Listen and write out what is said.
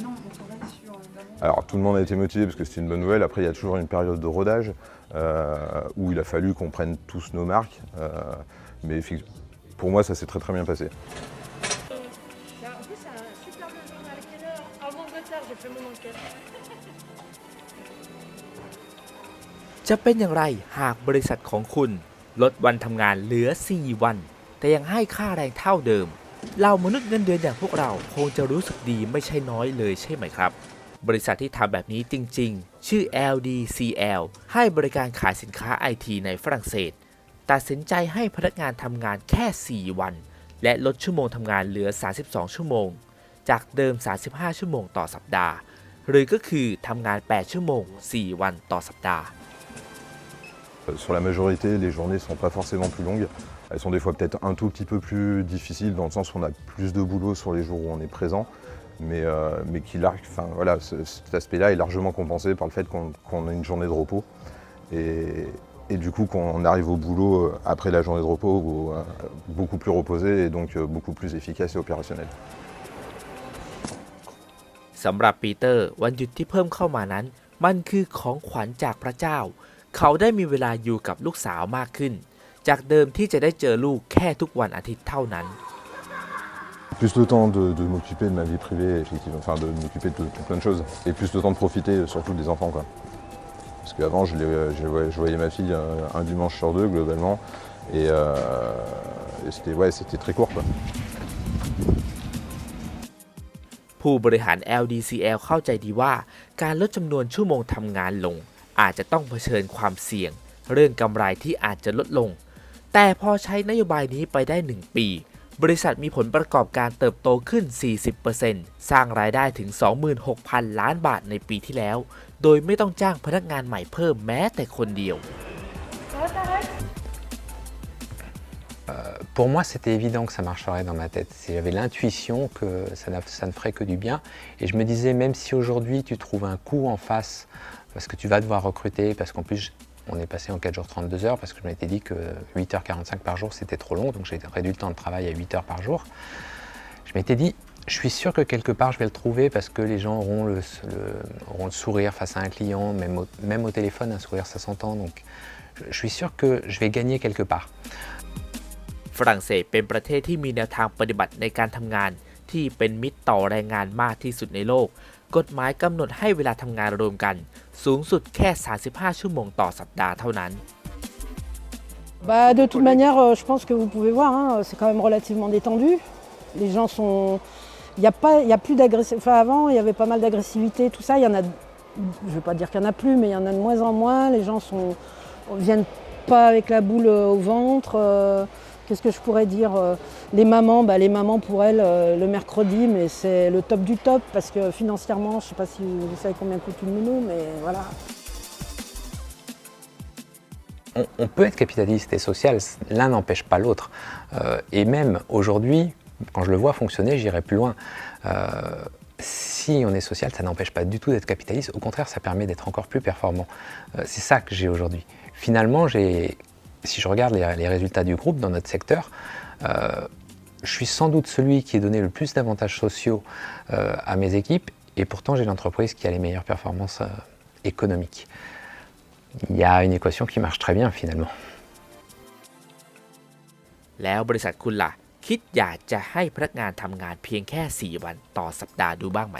Non, on travaille sur notamment. Alors tout le monde a été motivé parce que c'était une bonne nouvelle. Après, il y a toujours une période de rodage où il a fallu qu'on prenne tous nos marques. Mais pour moi, ça s'est très très bien passé. En plus, c'est un superbe journal. Quelle heure? En Angleterre, j'ai fait mon enquête. จะเป็นอย่างไรหากบริษัทของคุณลดวันทำงานเหลือ 4 วัน แต่ยังให้ค่าแรงเท่าเดิมเรามนุษย์เงินเดือนอย่างพวกเราคงจะรู้สึกดีไม่ใช่น้อยเลยใช่ไหมครับบริษัทที่ทำแบบนี้จริงๆชื่อ LDCL ให้บริการขายสินค้า IT ในฝรั่งเศสตัดสินใจให้พนักงานทำงานแค่ 4 วันและลดชั่วโมงทำงานเหลือ 32 ชั่วโมงจากเดิม 35 ชั่วโมงต่อสัปดาห์หรือก็คือทำงาน 8 ชั่วโมง 4 วันต่อสัปดาห์ Sur la majorité, les journées ne sont pas forcément plus longues. Elles sont des fois peut-être un tout petit peu plus difficiles dans le sens où on a plus de boulot sur les jours où on est présent, mais voilà, cet aspect-là est largement compensé par le fait qu'on a une journée de repos. Et du coup, qu'on arrive au boulot après la journée de repos beaucoup plus reposé et donc beaucoup plus efficace et opérationnel. สำหรับปีเตอร์วันหยุดที่เพิ่มเข้ามานั้นมันคือของขวัญจากพระเจ้าเขาได้มีเวลาอยู่กับลูกสาวมากขึ้นจากเดิมที่จะได้เจอลูกแค่ทุกวันอาทิตย์เท่านั้น Plus le temps de m'occuper de ma vie privée, effectivement, enfin de m'occuper de plein de choses, et plus le temps de profiter surtout des enfants, quoi. Parce qu'avant, je voyais ma fille un dimanche sur deux globalement, et c'était très court, quoi. ผู้บริหาร LDCL เข้าใจดีว่าการลดจำนวนชั่วโมงทำงานลงอาจจะต้องเผชิญความเสี่ยงเรื่องกำไรที่อาจจะลดลงแต่พอใช้นโยบายนี้ไปได้1ปีบริษัทมีผลประกอบการเติบโตขึ้น 40% สร้างรายได้ถึง 26,000 ล้านบาทในปีที่แล้วโดยไม่ต้องจ้างพนักงานใหม่เพิ่มแม้แต่คนเดียว Pour moi, c'était évident que ça marcherait dans ma tête. J'avais l'intuition que ça ne ferait que du bien. Et je me disais, même si aujourd'hui tu trouves un coût en face, parce que tu vas devoir recruter, parce qu'en plus on est passé en 4 jours 32 heures, parce que je m'étais dit que 8h45 par jour c'était trop long, donc j'ai réduit le temps de travail à 8 heures par jour. Je m'étais dit, je suis sûr que quelque part je vais le trouver parce que les gens auront le sourire face à un client, même au téléphone, un sourire ça s'entend, donc je suis sûr que je vais gagner quelque part. ฝรั่งเศสเป็นประเทศที่มีแนวทางปฏิบัติในการทำงานที่เป็นมิตรต่อแรงงานมากที่สุดในโลกกฎหมายกำหนดให้เวลาทำงานรวมกันสูงสุดแค่ 35 ชั่วโมงต่อสัปดาห์เท่านั้น De toute manière, je pense que vous pouvez voir, hein, c'est quand même relativement détendu. Les gens sont... Il y a plus d'agressivité. Enfin, avant, il y avait pas mal d'agressivité, tout ça. Il y en a... Je ne veux pas dire qu'il y en a plus, mais il y en a de moins en moins. Les gens viennent pas avec la boule au ventre. Qu'est-ce que je pourrais dire? Les mamans pour elles, le mercredi, mais c'est le top du top parce que financièrement, je ne sais pas si vous savez combien coûte une nounou, mais voilà. On peut être capitaliste et social, l'un n'empêche pas l'autre. Et même aujourd'hui, quand je le vois fonctionner, j'irai plus loin. Si on est social, ça n'empêche pas du tout d'être capitaliste. Au contraire, ça permet d'être encore plus performant. C'est ça que j'ai aujourd'hui. Finalement, si je regarde les résultats du groupe dans notre secteur, je suis sans doute celui qui a donné le plus d'avantages sociaux à mes équipes et pourtant j'ai l'entreprise qui a les meilleures performances économiques. Il y a une équation qui marche très bien finalement. แล้วบริษัทคุณล่ะคิดอยากจะให้พนักงานทำงานเพียงแค่ 4 วันต่อสัปดาห์ดูบ้างไหม